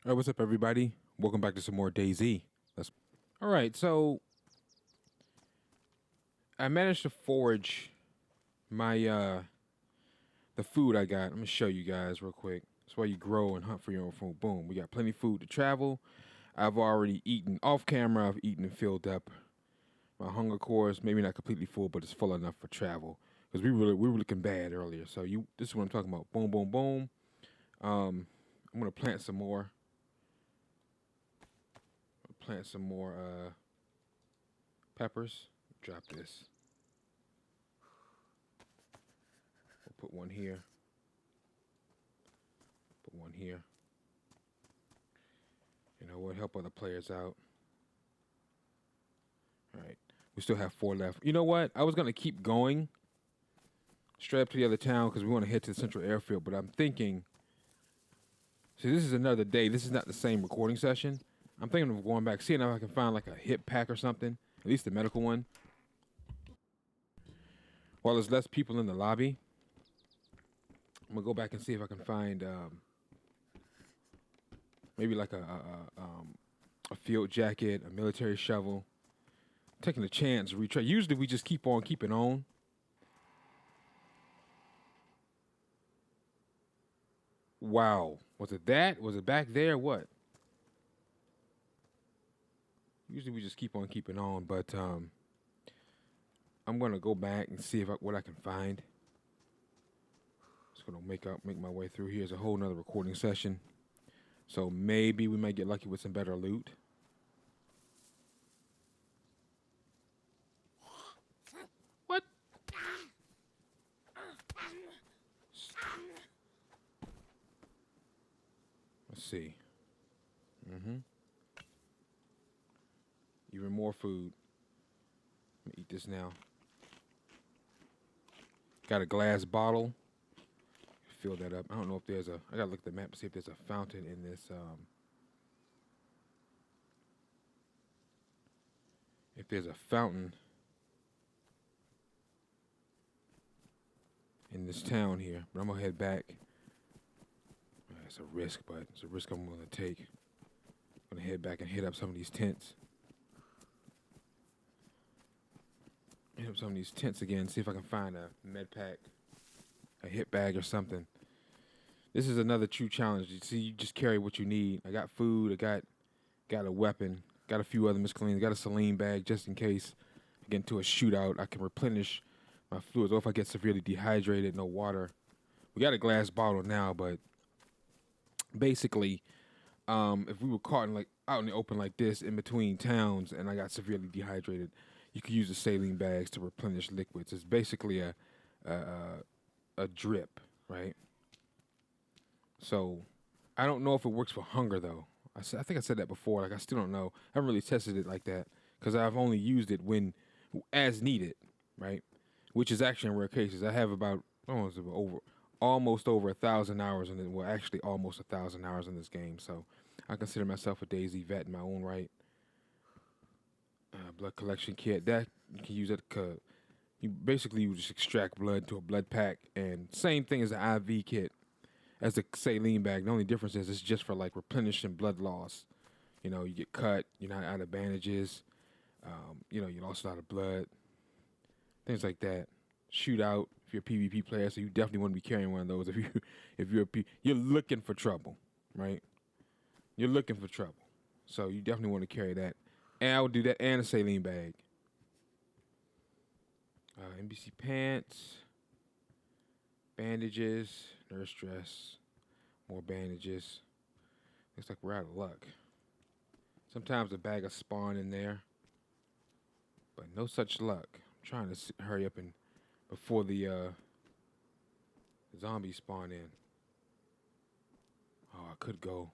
All right, what's up, everybody? Welcome back to some more DayZ. Let's. All right, so I managed to forage my the food I got. I'm gonna show you guys real quick. That's why you grow and hunt for your own food. Boom, we got plenty of food to travel. I've already eaten off camera. I've eaten and filled up my hunger cores. Maybe not completely full, but it's full enough for travel because we were looking bad earlier. So this is what I'm talking about. Boom, boom, boom. I'm gonna plant some more. Plant some more peppers. Drop this. We'll put one here. Put one here. You know what? Help other players out. All right. We still have 4 left. You know what? I was gonna keep going straight up to the other town because we want to head to the central airfield. But I'm thinking. See, this is another day. This is not the same recording session. I'm thinking of going back, seeing if I can find like a hip pack or something. At least the medical one. While there's less people in the lobby, I'm gonna go back and see if I can find maybe like a field jacket, a military shovel. Taking a chance, retry. Usually we just keep on keeping on. Wow. Was it that? Was it back there? What? Usually we just keep on keeping on, but I'm gonna go back and see what I can find. Just gonna make my way through. Here's a whole nother recording session. So maybe we might get lucky with some better loot. What? Let's see. Even more food. Let me eat this now. Got a glass bottle. Fill that up. I don't know if there's a. I gotta look at the map to see if there's a fountain in this. If there's a fountain in this town here, but I'm gonna head back. It's a risk, but it's a risk I'm willing to take. I'm gonna head back and hit up some of these tents. Hit up some of these tents again. See if I can find a med pack, a hip bag, or something. This is another true challenge. You see, you just carry what you need. I got food. I got a weapon. Got a few other miscellaneous. Got a saline bag just in case I get into a shootout. I can replenish my fluids. Or if I get severely dehydrated, no water. We got a glass bottle now, but basically, if we were caught in like out in the open like this in between towns, and I got severely dehydrated, you could use the saline bags to replenish liquids. It's basically a drip, right? So I don't know if it works for hunger though. I think I said that before. Like I still don't know. I haven't really tested it like that because I've only used it when as needed, right? Which is actually in rare cases. I have about almost over 1,000 hours in it. Well, actually almost 1,000 hours in this game. So I consider myself a DayZ vet in my own right. Blood collection kit that you can use it. You just extract blood to a blood pack, and same thing as the IV kit as the saline bag. The only difference is it's just for like replenishing blood loss. You know, you get cut, you're not out of bandages. You lost a lot of blood, things like that. Shootout if you're a PvP player, so you definitely want to be carrying one of those. You're looking for trouble, right? You're looking for trouble, so you definitely want to carry that. And I would do that and a saline bag. NBC pants, bandages, nurse dress, more bandages. Looks like we're out of luck. Sometimes a bag of spawn in there, but no such luck. I'm trying to hurry up and before the zombies spawn in. Oh, I could go.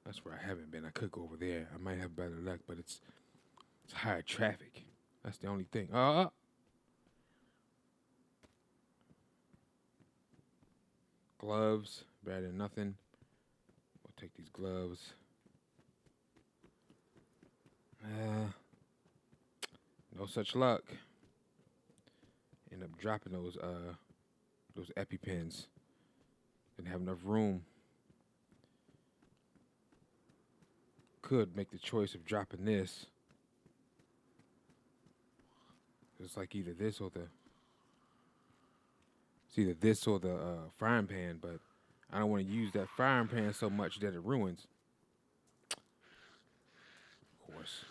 That's where I haven't been. I could go over there. I might have better luck, but it's higher traffic. That's the only thing. Gloves, better than nothing. We'll take these gloves. No such luck. End up dropping those EpiPens. Didn't have enough room. Could make the choice of dropping this. It's like either this or the. It's either this or the frying pan, but I don't want to use that frying pan so much that it ruins. Of course.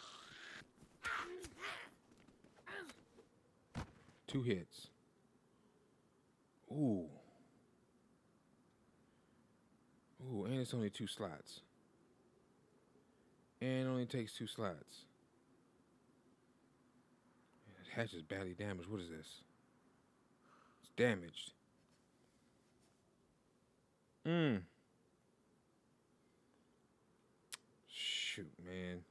2 hits. Ooh. Ooh, and it's only 2 slots. And it only takes 2 slots. The hatch is badly damaged. What is this? It's damaged. Shoot, man.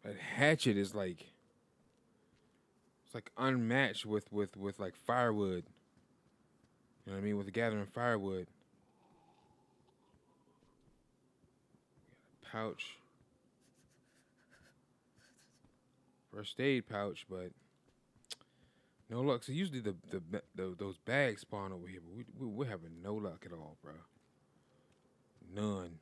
That hatchet is like, it's like unmatched with like firewood. You know what I mean? With gathering firewood. Pouch. First aid pouch, but no luck. So usually those bags spawn over here, but we're having no luck at all, bro. None.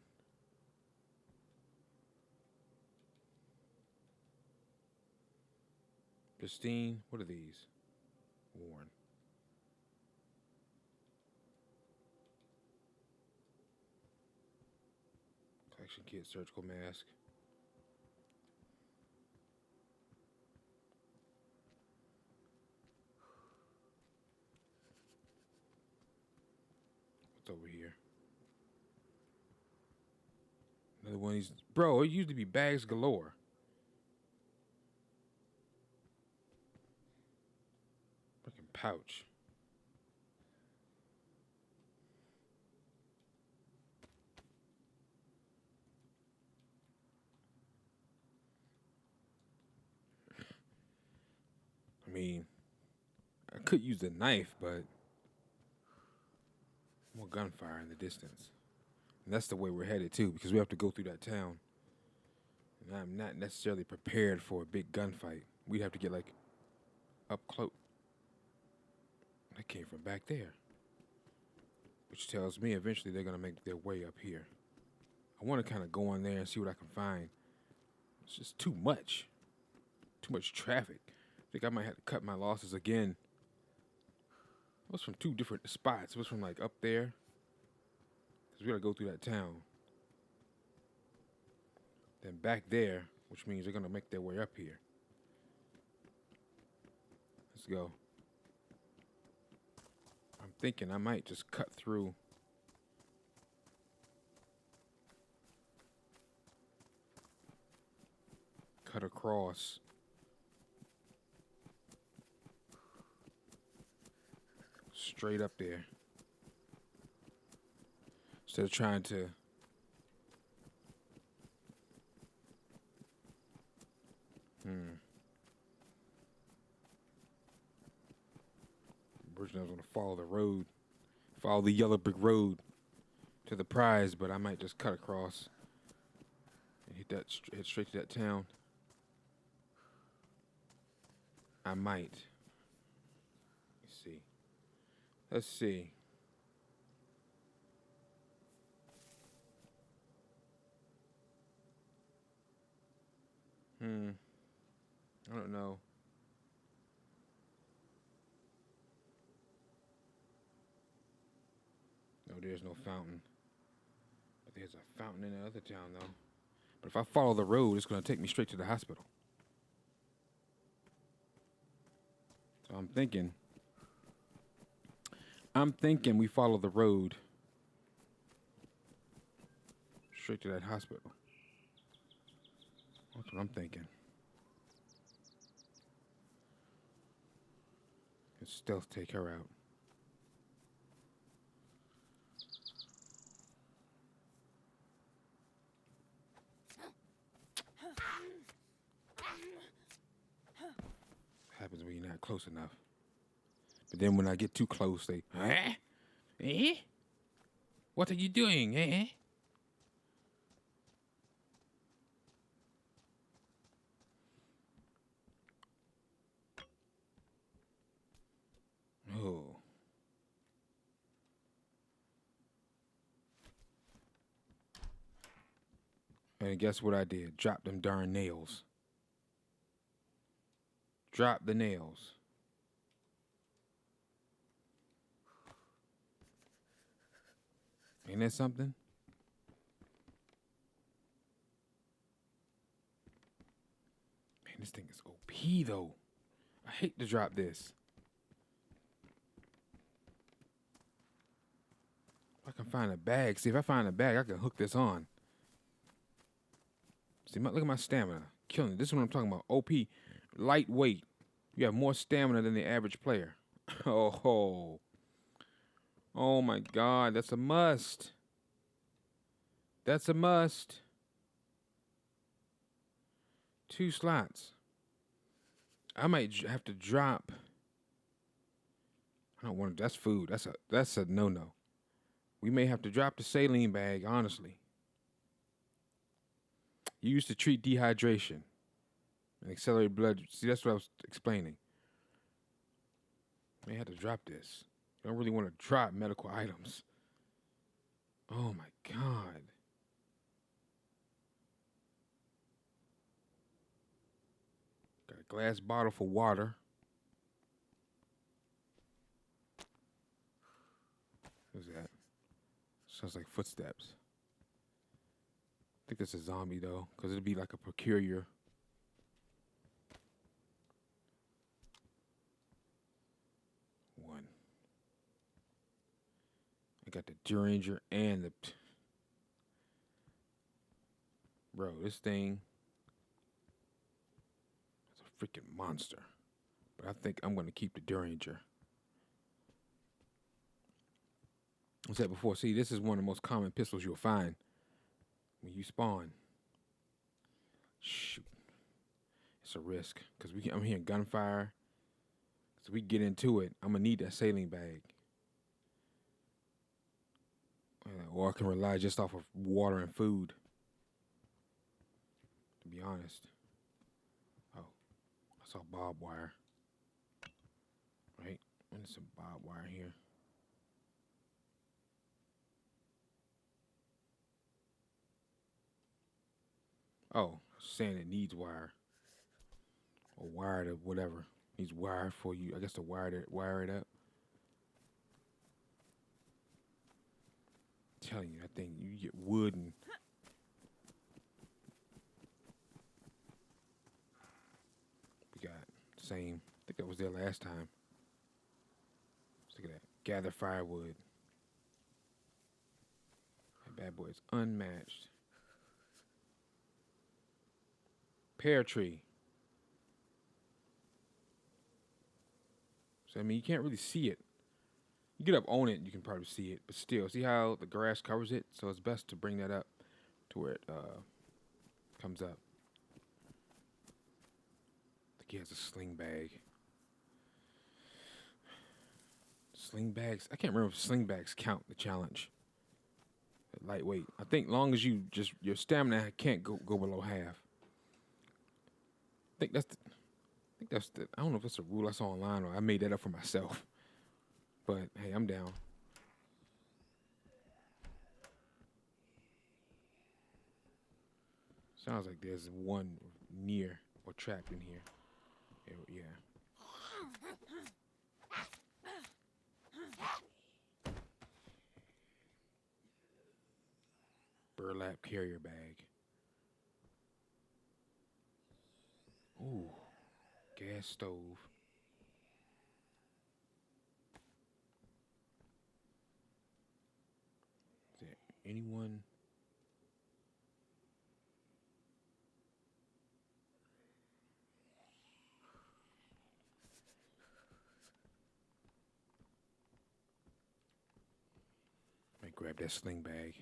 Pristine. What are these? Worn. Collection kit, surgical mask. What's over here? Another one of these. Bro, it used to be bags galore. Freaking pouch. I mean, I could use a knife, but more gunfire in the distance. And that's the way we're headed, too, because we have to go through that town. And I'm not necessarily prepared for a big gunfight. We'd have to get, like, up close. That came from back there. Which tells me eventually they're going to make their way up here. I want to kind of go in there and see what I can find. It's just too much. Too much traffic. I think I might have to cut my losses again. It was from 2 different spots. It was from, like, up there. Because we got to go through that town. Then back there, which means they're going to make their way up here. Let's go. I'm thinking I might just cut through. Cut across. Straight up there. Instead of trying to originally I was gonna follow the road. Follow the yellow brick road to the prize, but I might just cut across and head straight to that town. I might. Let's see. I don't know. No, there's no fountain. But there's a fountain in the other town, though. But if I follow the road, it's going to take me straight to the hospital. So I'm thinking we follow the road straight to that hospital. That's what I'm thinking. And stealth take her out. Happens when you're not close enough. But then when I get too close, they, what are you doing, Oh. And guess what I did? Drop them darn nails. Drop the nails. Ain't that something? Man, this thing is OP though. I hate to drop this. If I can find a bag. See, if I find a bag, I can hook this on. See, look at my stamina. Killing it. This is what I'm talking about. OP. Lightweight. You have more stamina than the average player. Oh. Oh my God. That's a must. That's a must. 2 slots. I might have to drop. I don't want to. That's food. That's a no-no. We may have to drop the saline bag, honestly. Used to treat dehydration and accelerate blood. See, that's what I was explaining. May have to drop this. I don't really want to drop medical items. Oh my God. Got a glass bottle for water. Who's that? Sounds like footsteps. I think that's a zombie though, because it'd be like a procurator. One. I got the Duringer and the. Bro, this thing is a freaking monster. But I think I'm going to keep the Duringer. I said before, see, this is one of the most common pistols you'll find when you spawn. Shoot. It's a risk, because I'm hearing gunfire. So we get into it, I'm going to need that saline bag. Or I can rely just off of water and food. To be honest. Oh, I saw barbed wire. Right? There's some barbed wire here. Oh, saying it needs wire. Or wired or whatever. Needs wire for you. I guess to wire it up. I'm telling you, that thing, you get wood and. We got the same. I think that was there last time. Let's look at that. Gather firewood. That bad boy is unmatched. Pear tree. So, I mean, you can't really see it. You get up on it, you can probably see it. But still, see how the grass covers it? So it's best to bring that up to where it comes up. I think he has a sling bag. Sling bags? I can't remember if sling bags count the challenge. Lightweight. I think long as you just, your stamina can't go below half. I think that's the, I don't know if it's a rule I saw online or I made that up for myself. But hey, I'm down. Sounds like there's one near or trapped in here. Yeah. Burlap carrier bag. Ooh. Gas stove. Is there anyone? Might grab that sling bag.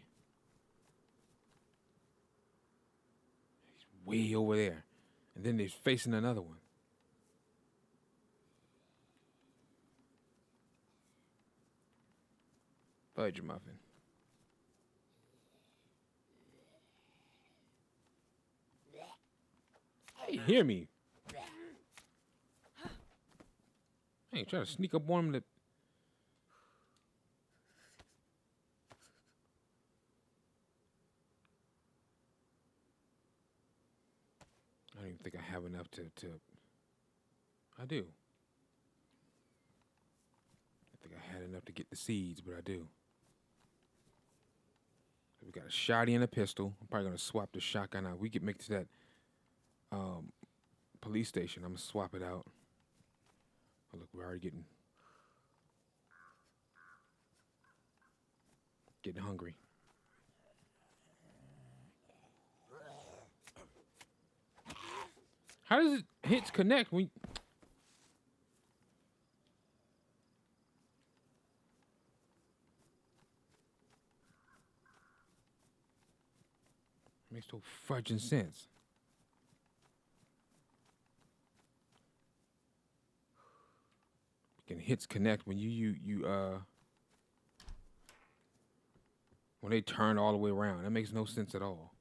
He's way over there. And then they're facing another one. Fudge muffin. Hey, hear me. Hey, trying to sneak up on him. don't even think I have enough to. I do. I think I had enough to get the seeds, but I do. So we got a shotty and a pistol. I'm probably gonna swap the shotgun out. We can make it to that police station. I'm gonna swap it out. Oh, look, we're already getting hungry. How does it hits connect when? Makes no fudging sense. Can hits connect when when they turn all the way around. That makes no sense at all.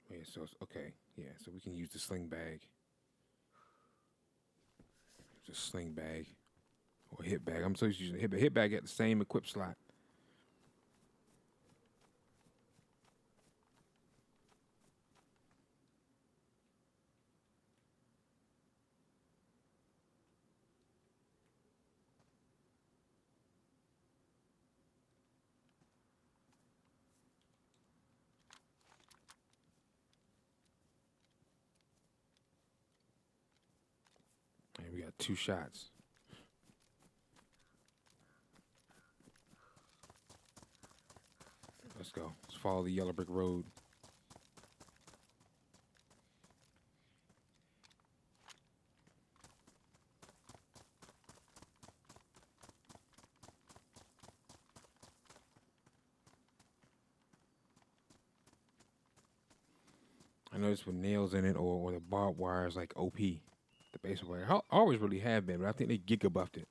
Yeah, so it's okay. Yeah, so we can use the sling bag. Use a sling bag or hit bag. I'm so used to using a hit bag at the same equip slot. And we got 2 shots. Let's go. Let's follow the yellow brick road. I noticed with nails in it or the barbed wire is like OP. The base wire. Always really have been, but I think they giga buffed it.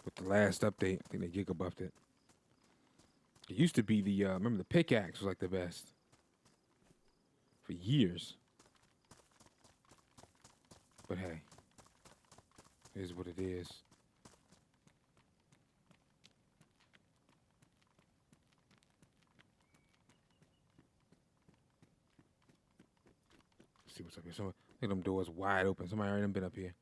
With the last update, I think they giga buffed it. It used to be the remember the pickaxe was like the best for years. But hey, it is what it is. Let's see what's up here. Look at them doors wide open. Somebody already done been up here.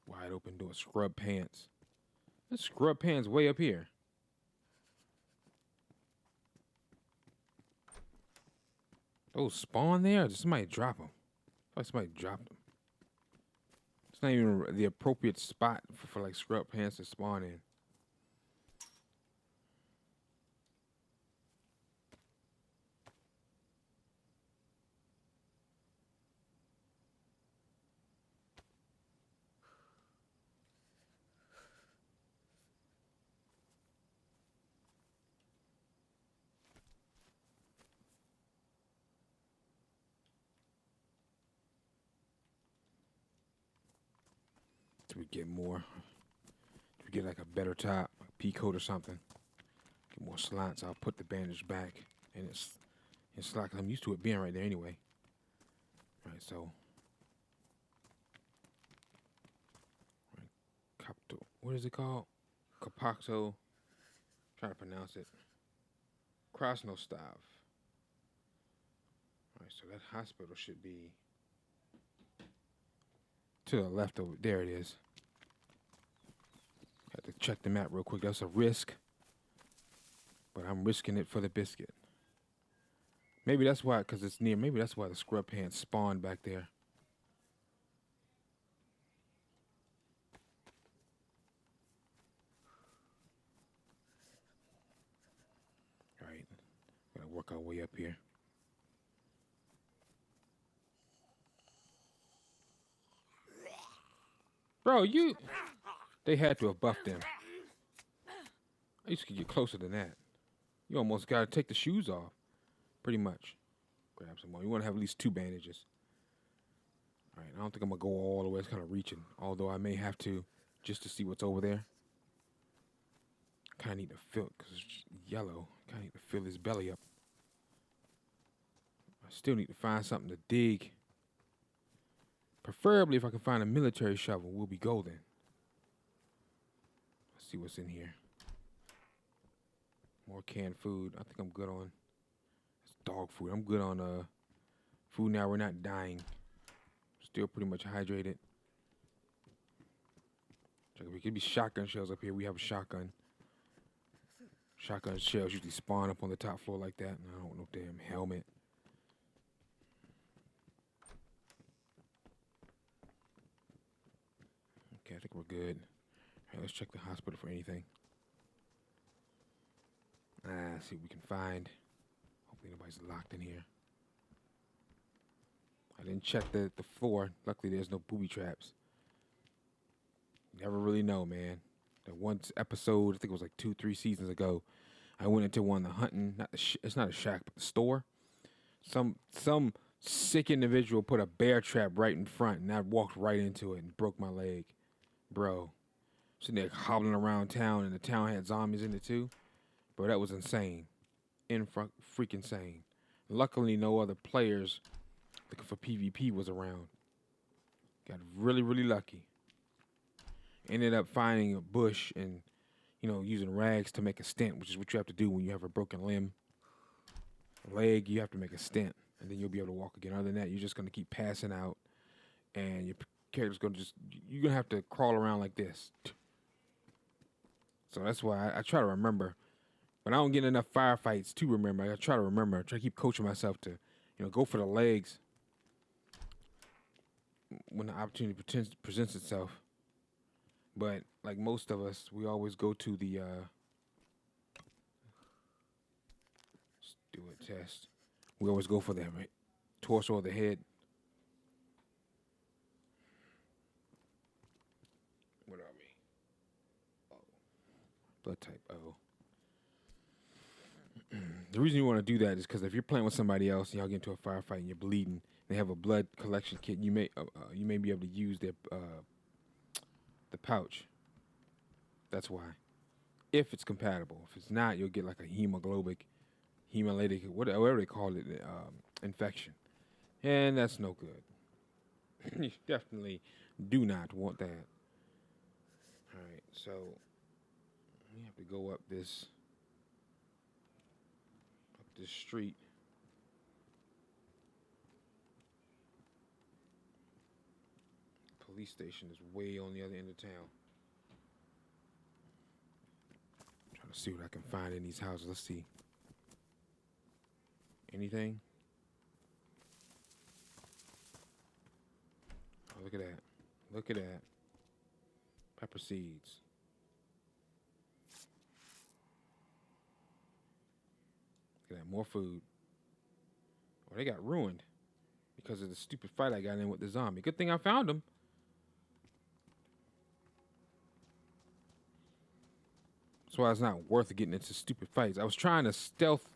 Wide open door. Scrub pants. This scrub pants way up here. Those spawn there? Or did somebody drop them? I thought somebody dropped them. It's not even the appropriate spot for like scrub pants to spawn in. Do we get more? Do we get like a better top, a pea coat or something? Get more slots. I'll put the bandage back, and it's slot 'cause I'm used to it being right there anyway. All right, so Capto, what is it called? Capacto. Trying to pronounce it. Krasnostav. All right, so that hospital should be to the left over there. It is. Have to check the map real quick. That's a risk, but I'm risking it for the biscuit. Maybe that's why, because it's near. Maybe that's why the scrub pants spawned back there. All right, gotta work our way up here. Bro, they had to have buffed them. I used to get closer than that. You almost gotta take the shoes off, pretty much. Grab some more. You want to have at least 2 bandages. All right, I don't think I'm gonna go all the way. It's kind of reaching, although I may have to just to see what's over there. Kind of need to fill because it's yellow. Kind of need to fill his belly up. I still need to find something to dig. Preferably, if I can find a military shovel, we'll be golden. Let's see what's in here. More canned food. I think I'm good on. It's dog food. I'm good on food now. We're not dying. Still pretty much hydrated. There could be shotgun shells up here. We have a shotgun. Shotgun shells usually spawn up on the top floor like that. And I don't want no damn helmet. Okay, I think we're good. All right, let's check the hospital for anything. See what we can find. Hopefully nobody's locked in here. I didn't check the floor. Luckily, there's no booby traps. Never really know, man. That one episode, I think it was like 2-3 seasons ago, I went into one, the hunting. It's not a shack, but the store. Some sick individual put a bear trap right in front, and I walked right into it and broke my leg, bro. Sitting there hobbling around town, and the town had zombies in it too. Bro, that was insane. Freaking insane. Luckily, no other players looking for PvP was around. Got really, really lucky. Ended up finding a bush and, using rags to make a stent, which is what you have to do when you have a broken limb. Leg, you have to make a stent, and then you'll be able to walk again. Other than that, you're just going to keep passing out, and your character's going to you're going to have to crawl around like this. So that's why I try to remember. But I don't get enough firefights to remember. I try to keep coaching myself to, go for the legs when the opportunity presents itself. But like most of us, we always go to the let's do a test. We always go for that, right? Torso or the head. What are we? Oh. Blood type O. The reason you want to do that is because if you're playing with somebody else and y'all get into a firefight and you're bleeding, they have a blood collection kit. You may be able to use their the pouch. That's why. If it's compatible. If it's not, you'll get like a hemolytic, whatever they call it, infection. And that's no good. You definitely do not want that. Alright, so we have to go up this street. Police station is way on the other end of town. I'm trying to see what I can find in these houses. Let's see. Anything? Oh, look at that. Look at that. Pepper seeds. Look at that. More food. Oh, they got ruined because of the stupid fight I got in with the zombie. Good thing I found them. That's why it's not worth getting into stupid fights. I was trying to stealth.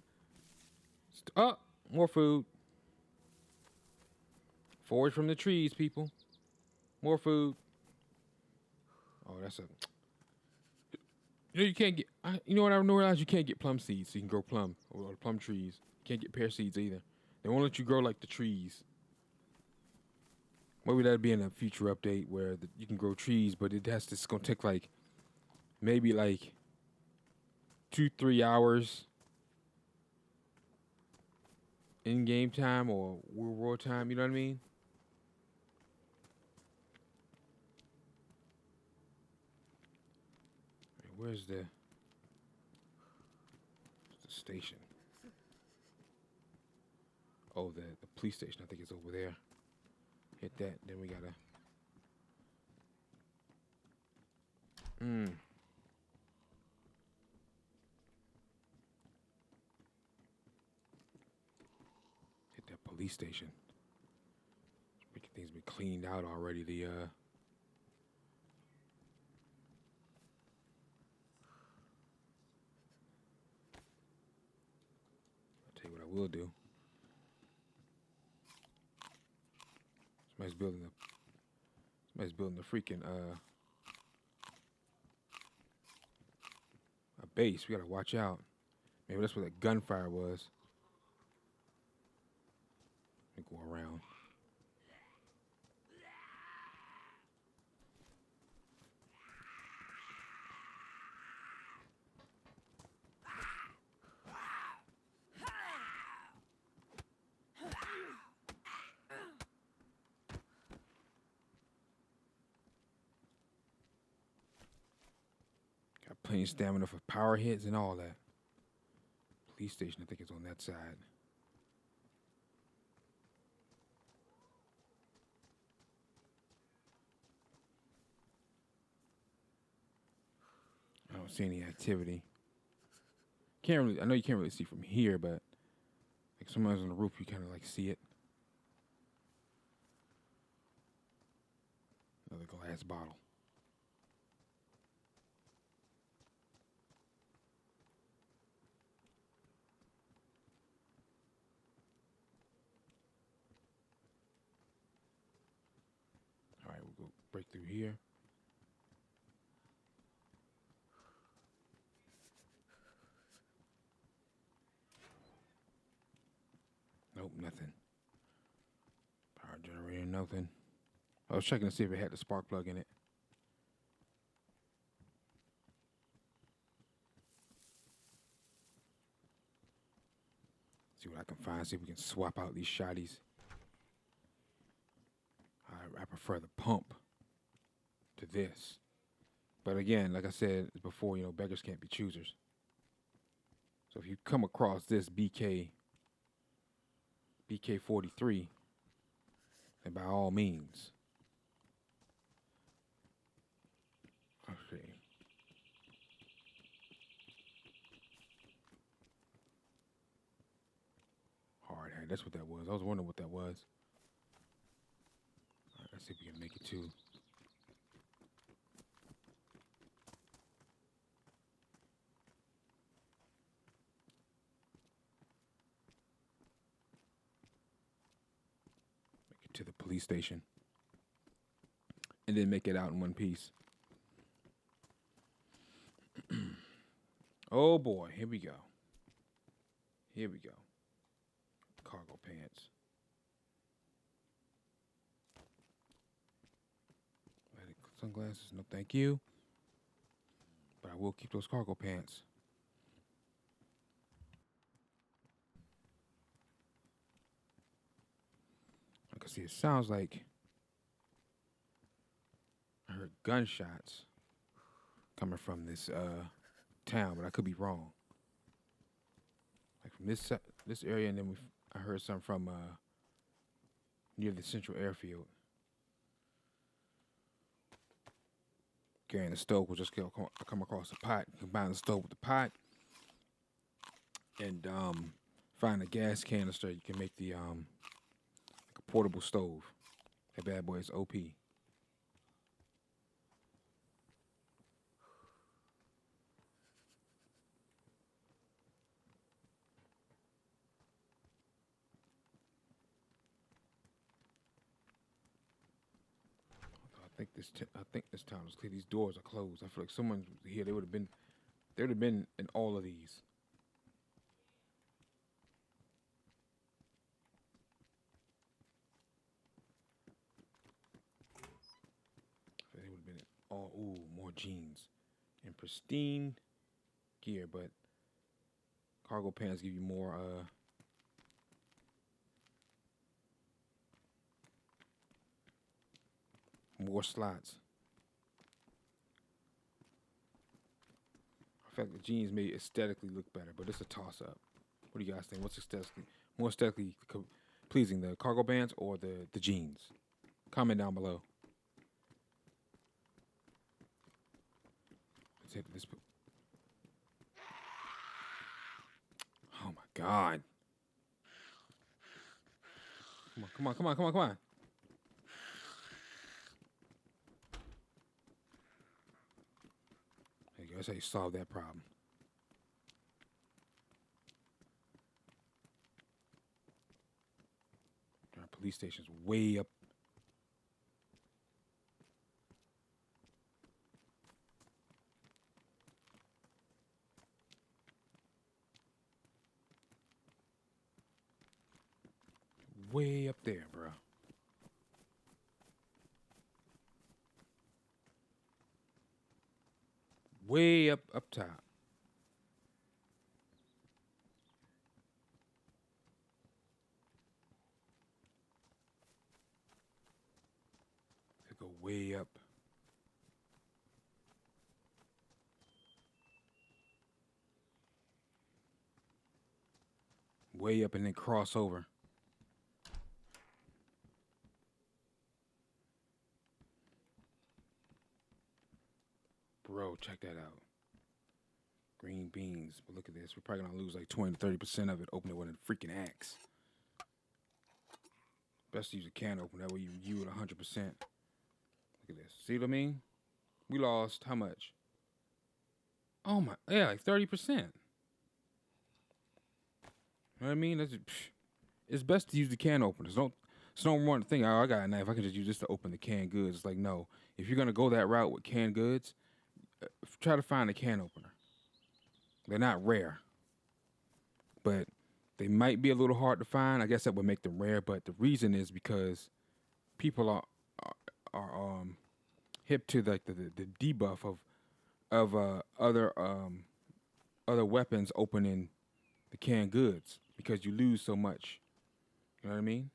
Oh, more food. Forage from the trees, people. More food. Oh, that's a... You can't get... you know what I realized? You can't get plum seeds, so you can grow plum. Or plum trees. You can't get pear seeds either. They won't let you grow like the trees. Maybe that'd be in a future update where you can grow trees, but it's going to take like... Maybe like... 2-3 hours in game time or world time, you know what I mean? Where's the station? Oh, the police station, I think it's over there. Hit that, then we gotta police station. Things been cleaned out already. I'll tell you what I will do. Somebody's building a freaking a base. We gotta watch out. Maybe that's where that gunfire was. Let me go around. Got plenty of stamina for power hits and all that. Police station, I think it's on that side. I don't see any activity. Can't really. I know you can't really see from here, but like somebody's on the roof, you kind of like see it. Another glass bottle. All right, we'll go break through here. Nope, nothing. Power generator, nothing. I was checking to see if it had the spark plug in it. See what I can find. See if we can swap out these shotties. I prefer the pump to this. But again, like I said before, beggars can't be choosers. So if you come across this BK-43, then by all means. Okay. Hard hat. That's what that was. I was wondering what that was. All right, let's see if we can make it to. To the police station and then make it out in one piece. Oh boy, here we go. Cargo pants. Sunglasses, no thank you. But I will keep those cargo pants. I can see it sounds like I heard gunshots coming from this town, but I could be wrong. Like from this area, and then I heard some from near the central airfield. Carrying the stove, we'll just come across the pot, combine the stove with the pot, and find a gas canister. You can make the like a portable stove. That bad boy is OP. I think this town is clear. These doors are closed. I feel like someone here. They would have been in all of these. They would have been in all. Ooh, more jeans in pristine gear, but cargo pants give you more slots. I feel like the jeans may aesthetically look better, but it's a toss-up. What do you guys think? What's more aesthetically pleasing, the cargo pants or the jeans? Comment down below. Let's hit this. Oh my God! Come on! There you go. That's how you solve that problem. Our police station's way up way up there, bro. Way up top. They go way up. Way up and then cross over. Bro, check that out. Green beans. But look at this. We're probably going to lose like 20 to 30% of it. Open it with a freaking axe. Best to use a can opener. That way you at 100%. Look at this. See what I mean? We lost how much? Oh my. Yeah, like 30%. You know what I mean? It's best to use the can openers. Don't want to think, oh, I got a knife. I can just use this to open the canned goods. It's like, no. If you're going to go that route with canned goods, try to find a can opener. They're not rare, but they might be a little hard to find. I guess that would make them rare, but the reason is because people are hip to the debuff of other weapons opening the canned goods because you lose so much. You know what I mean?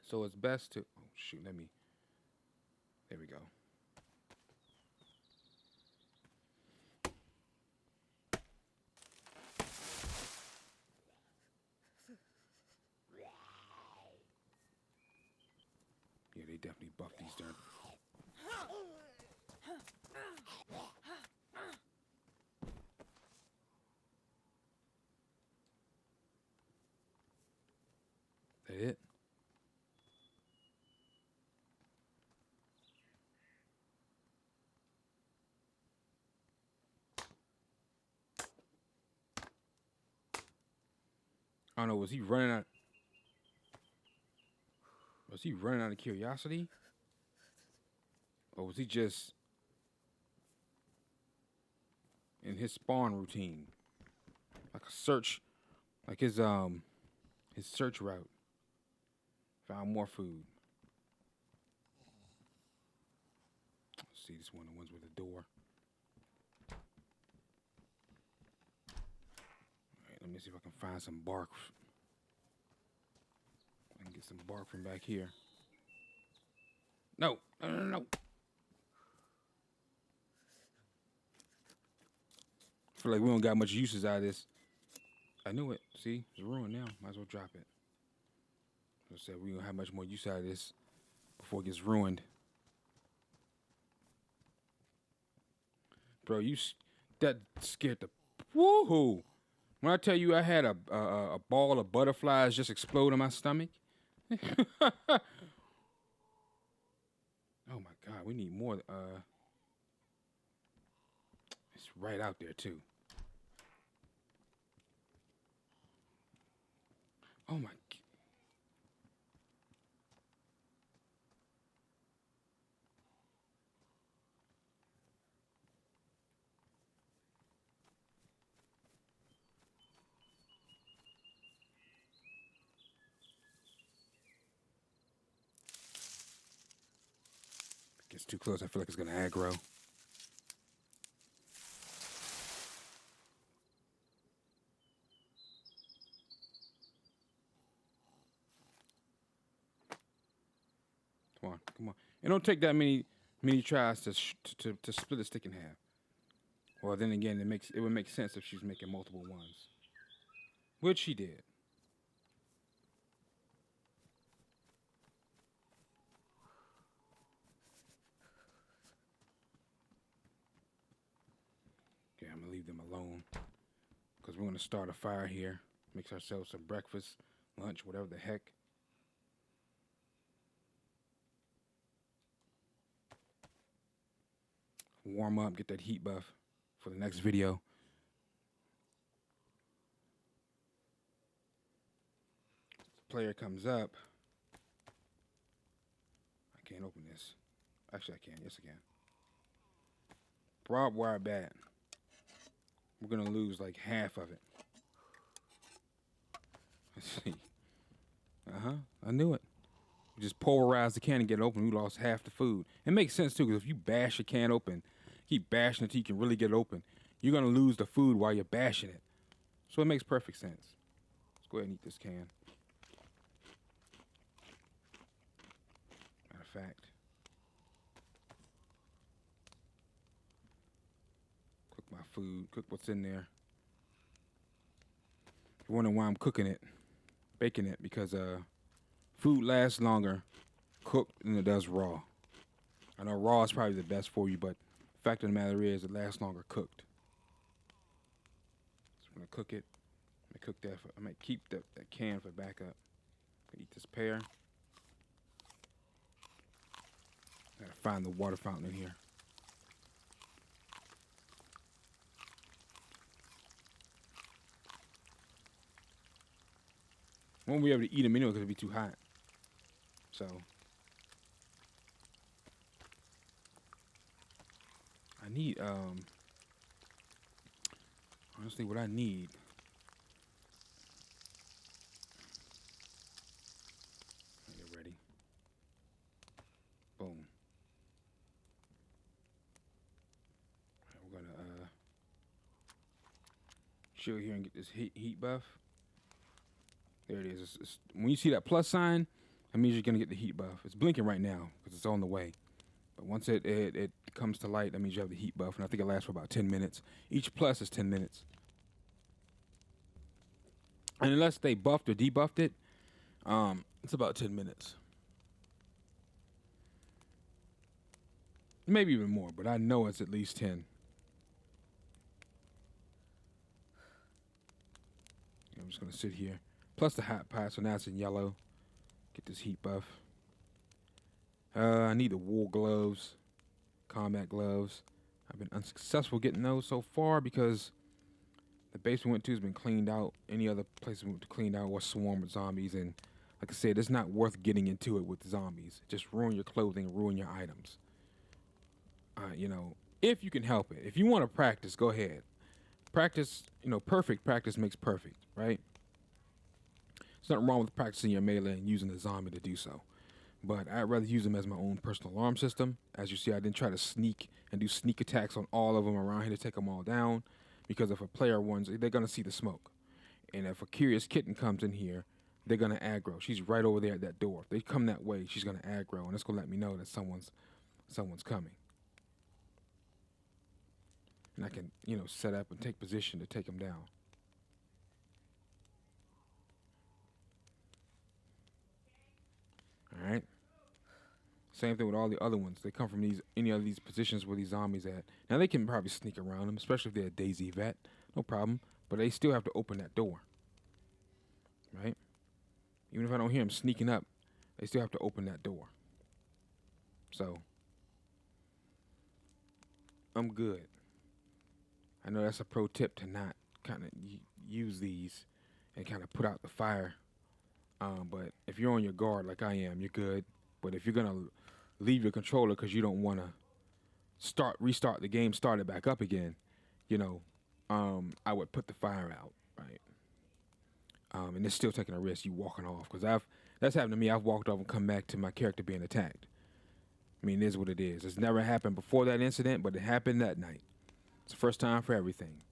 So it's best to there we go. Yeah, they definitely buffed these dirt. That it? I don't know, was he running out of curiosity? Or was he just in his spawn routine? Like a search, like his search route. Found more food. Let's see, this one of the ones with the door. Alright, let me see if I can find some bark. I can get some bark from back here. No. I feel like we don't got much uses out of this. I knew it. See? It's ruined now. Might as well drop it. As I said, we don't have much more use out of this before it gets ruined. Bro, that scared the woohoo. When I tell you I had a ball of butterflies just explode in my stomach. Oh my God, we need more. It's right out there too. Oh my. Gets too close, I feel like it's gonna aggro. Come on. It don't take that many tries to split a stick in half. Well, then again, it would make sense if she's making multiple ones, which she did. Okay, I'm gonna leave them alone because we're gonna start a fire here. Mix ourselves some breakfast, lunch, whatever the heck. Warm up, get that heat buff for the next video. Player comes up. I can't open this. Actually, I can. Yes, I can. Barbed wire bat. We're gonna lose like half of it. Let's see. I knew it. We just pulverized the can and get it open. We lost half the food. It makes sense too, because if you bash a can open, keep bashing it till you can really get it open, you're gonna lose the food while you're bashing it. So it makes perfect sense. Let's go ahead and eat this can. Matter of fact, cook my food. Cook what's in there. You're wondering why I'm cooking it, baking it, because food lasts longer cooked than it does raw. I know raw is probably the best for you, but the fact of the matter is it lasts longer cooked. So I'm gonna cook it. I'm gonna cook that. I might keep that can for backup. Eat this pear. Gotta find the water fountain in here. Won't be able to eat them anyway because it'll be too hot. So I need honestly what I need. Get ready. Boom. Right, we're gonna chill here and get this heat buff. There it is. When you see that plus sign, that means you're gonna get the heat buff. It's blinking right now because it's on the way. But once it comes to light, that means you have the heat buff, and I think it lasts for about 10 minutes. Each plus is 10 minutes. And unless they buffed or debuffed it, it's about 10 minutes. Maybe even more, but I know it's at least 10. I'm just gonna sit here. Plus the hot pot, so now it's in yellow. Get this heat buff. I need the wool gloves, combat gloves. I've been unsuccessful getting those so far because the base we went to has been cleaned out. Any other place we went to cleaned out was swarmed with zombies, and like I said, it's not worth getting into it with zombies. Just ruin your clothing, ruin your items. If you can help it. If you want to practice, go ahead. Practice, perfect practice makes perfect, right? There's nothing wrong with practicing your melee and using the zombie to do so. But I'd rather use them as my own personal alarm system. As you see, I didn't try to sneak and do sneak attacks on all of them around here to take them all down. Because if a player wants, they're going to see the smoke. And if a curious kitten comes in here, they're going to aggro. She's right over there at that door. If they come that way, she's going to aggro. And that's going to let me know that someone's coming. And I can, set up and take position to take them down. All right. Same thing with all the other ones. They come from any of these positions where these zombies at. Now they can probably sneak around them, especially if they're a DayZ vet. No problem. But they still have to open that door. Right? Even if I don't hear them sneaking up, they still have to open that door. So I'm good. I know that's a pro tip to not kind of use these and kind of put out the fire. But if you're on your guard like I am, you're good. But if you're gonna leave your controller because you don't want to restart the game, start it back up again, I would put the fire out, right? And it's still taking a risk, you walking off, because that's happened to me. I've walked off and come back to my character being attacked. I mean, it is what it is. It's never happened before that incident, but it happened that night. It's the first time for everything.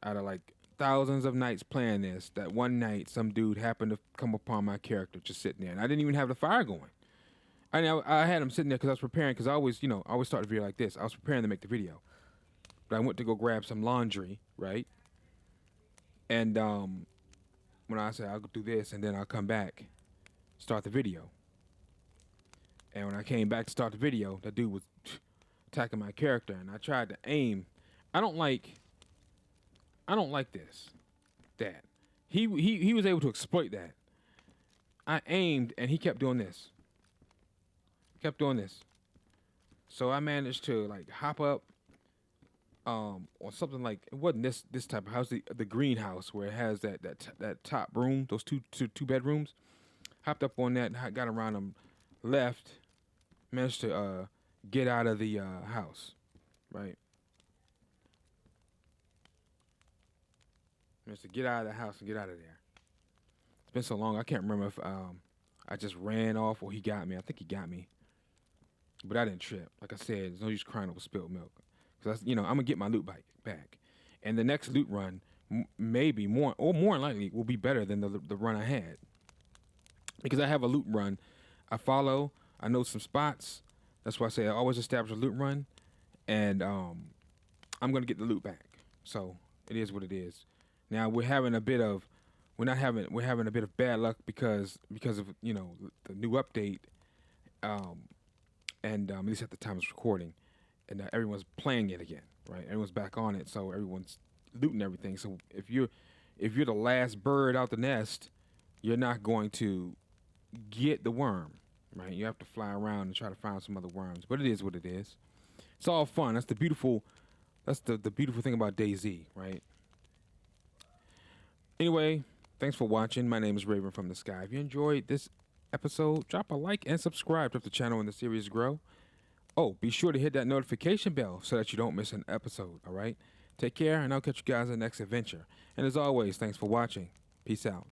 Out of like thousands of nights playing this, that one night some dude happened to come upon my character just sitting there, and I didn't even have the fire going. I had him sitting there because I was preparing, because I always start the video like this. I was preparing to make the video, but I went to go grab some laundry, right? And when I said I'll do this and then I'll come back, start the video. And when I came back to start the video, that dude was attacking my character, and I tried to aim. I don't like this. That he was able to exploit that. I aimed and he kept doing this. So I managed to like hop up on something like, it wasn't this type of house, the greenhouse where it has that top room, those two bedrooms. Hopped up on that and got around them, left, managed to get out of the house, right? Managed to get out of the house and get out of there. It's been so long. I can't remember if I just ran off or he got me. I think he got me, but I didn't trip. Like I said, there's no use crying over spilled milk. Cause I'm gonna get my loot back, and the next loot run, maybe more than likely, will be better than the run I had, because I have a loot run. I follow. I know some spots. That's why I say I always establish a loot run, and I'm gonna get the loot back. So it is what it is. Now we're having a bit of, we're having a bit of bad luck because of the new update, and at least at the time it's recording, and everyone's playing it again, right? Everyone's back on it, so everyone's looting everything. So if you're the last bird out the nest, you're not going to get the worm, right? You have to fly around and try to find some other worms. But it is what it is. It's all fun. That's the beautiful thing about DayZ, right? Anyway, thanks for watching. My name is Raven from the Sky. If you enjoyed this episode, drop a like and subscribe to help the channel and the series grow. Oh, be sure to hit that notification bell so that you don't miss an episode, all right? Take care, and I'll catch you guys in the next adventure. And as always, thanks for watching. Peace out.